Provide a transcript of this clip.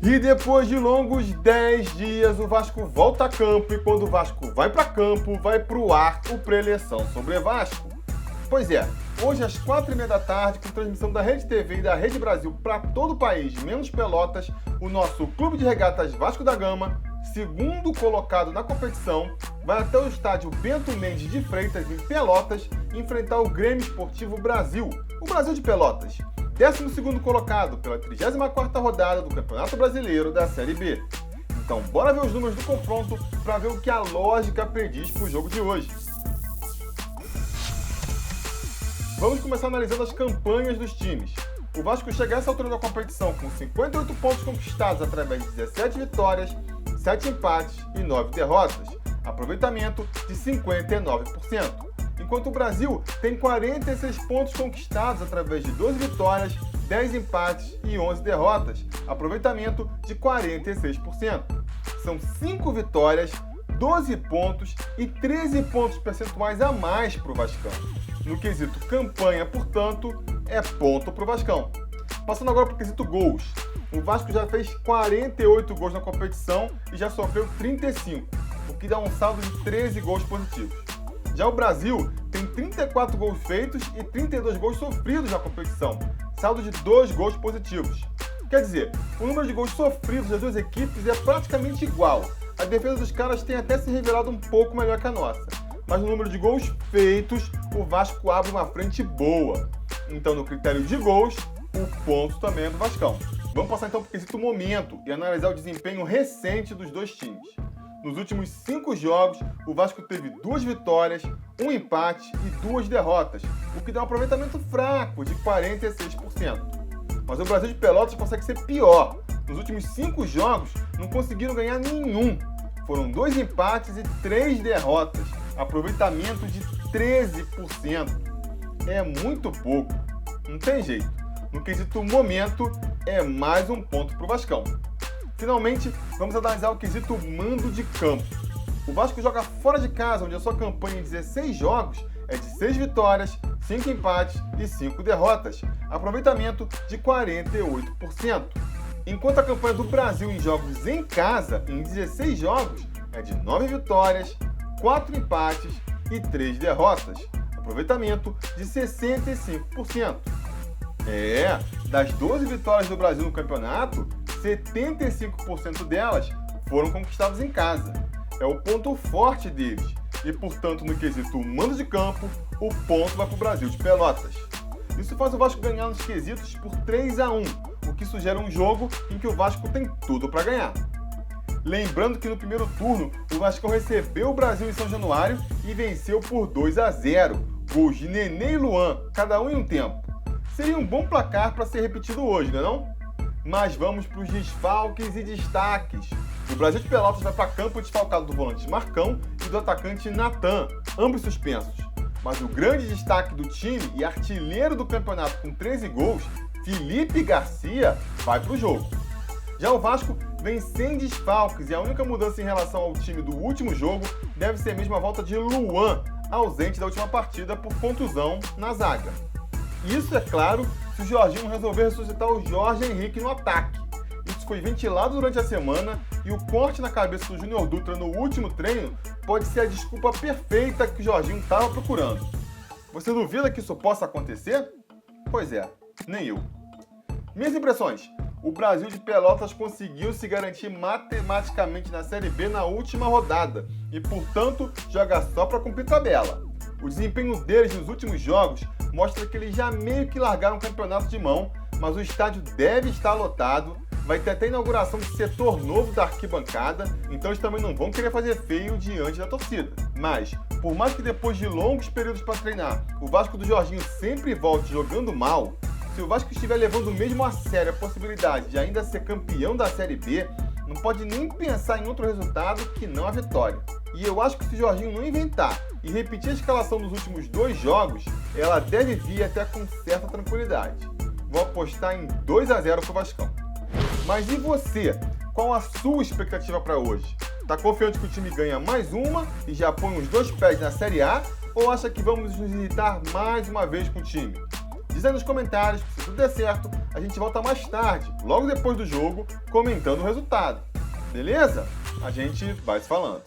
E depois de longos 10 dias, o Vasco volta a campo, e quando o Vasco vai para campo, vai pro ar o pré-eleição sobre Vasco. Pois é, hoje às 4h30 da tarde, com transmissão da Rede TV e da Rede Brasil para todo o país, menos Pelotas, o nosso Clube de Regatas Vasco da Gama, segundo colocado na competição, vai até o estádio Bento Mendes de Freitas, em Pelotas, enfrentar o Grêmio Esportivo Brasil, o Brasil de Pelotas, 12º colocado pela 34ª rodada do Campeonato Brasileiro da Série B. Então bora ver os números do confronto para ver o que a lógica prediz para o jogo de hoje. Vamos começar analisando as campanhas dos times. O Vasco chega a essa altura da competição com 58 pontos conquistados através de 17 vitórias, 7 empates e 9 derrotas, aproveitamento de 59%. Enquanto o Brasil tem 46 pontos conquistados através de 12 vitórias, 10 empates e 11 derrotas, aproveitamento de 46%. São 5 vitórias, 12 pontos e 13 pontos percentuais a mais para o Vascão. No quesito campanha, portanto, é ponto para o Vascão. Passando agora para o quesito gols. O Vasco já fez 48 gols na competição e já sofreu 35, o que dá um saldo de 13 gols positivos. Já o Brasil tem 34 gols feitos e 32 gols sofridos na competição, saldo de 2 gols positivos. Quer dizer, o número de gols sofridos das duas equipes é praticamente igual. A defesa dos caras tem até se revelado um pouco melhor que a nossa. Mas no número de gols feitos, o Vasco abre uma frente boa. Então, no critério de gols, o ponto também é do Vascão. Vamos passar então para o quesito momento e analisar o desempenho recente dos dois times. Nos últimos 5 jogos, o Vasco teve 2 vitórias, 1 empate e 2 derrotas, o que dá um aproveitamento fraco de 46%. Mas o Brasil de Pelotas consegue ser pior. Nos últimos 5 jogos, não conseguiram ganhar nenhum. Foram 2 empates e 3 derrotas, aproveitamento de 13%. É muito pouco. Não tem jeito. No quesito momento, é mais um ponto para o Vascão. Finalmente, vamos analisar o quesito mando de campo. O Vasco joga fora de casa, onde a sua campanha em 16 jogos é de 6 vitórias, 5 empates e 5 derrotas, aproveitamento de 48%. Enquanto a campanha do Brasil em jogos em casa, em 16 jogos, é de 9 vitórias, 4 empates e 3 derrotas, aproveitamento de 65%. Das 12 vitórias do Brasil no campeonato, 75% delas foram conquistadas em casa. É o ponto forte deles. E, portanto, no quesito mando de campo, o ponto vai para o Brasil de Pelotas. Isso faz o Vasco ganhar nos quesitos por 3-1, o que sugere um jogo em que o Vasco tem tudo para ganhar. Lembrando que no primeiro turno, o Vasco recebeu o Brasil em São Januário e venceu por 2-0. Gols de Nenê e Luan, cada um em um tempo. Seria um bom placar para ser repetido hoje, não é não? Mas vamos para os desfalques e destaques. O Brasil de Pelotas vai para campo desfalcado do volante Marcão e do atacante Natan, ambos suspensos. Mas o grande destaque do time e artilheiro do campeonato com 13 gols, Felipe Garcia, vai para o jogo. Já o Vasco vem sem desfalques e a única mudança em relação ao time do último jogo deve ser mesmo a volta de Luan, ausente da última partida por contusão na zaga. Isso, é claro, se o Jorginho resolver ressuscitar o Jorge Henrique no ataque. Isso foi ventilado durante a semana e o corte na cabeça do Júnior Dutra no último treino pode ser a desculpa perfeita que o Jorginho estava procurando. Você duvida que isso possa acontecer? Pois é, nem eu. Minhas impressões. O Brasil de Pelotas conseguiu se garantir matematicamente na Série B na última rodada e, portanto, joga só para cumprir tabela. O desempenho deles nos últimos jogos mostra que eles já meio que largaram o campeonato de mão, mas o estádio deve estar lotado, vai ter até a inauguração de setor novo da arquibancada, então eles também não vão querer fazer feio diante da torcida. Mas, por mais que depois de longos períodos para treinar, o Vasco do Jorginho sempre volte jogando mal, se o Vasco estiver levando mesmo a sério a possibilidade de ainda ser campeão da Série B, não pode nem pensar em outro resultado que não a vitória. E eu acho que se o Jorginho não inventar e repetir a escalação dos últimos 2 jogos, ela deve vir até com certa tranquilidade. Vou apostar em 2-0 pro Vascão. Mas e você? Qual a sua expectativa para hoje? Tá confiante que o time ganha mais uma e já põe os 2 pés na Série A? Ou acha que vamos nos irritar mais uma vez com o time? Diz aí nos comentários, se tudo der certo, a gente volta mais tarde, logo depois do jogo, comentando o resultado. Beleza? A gente vai se falando.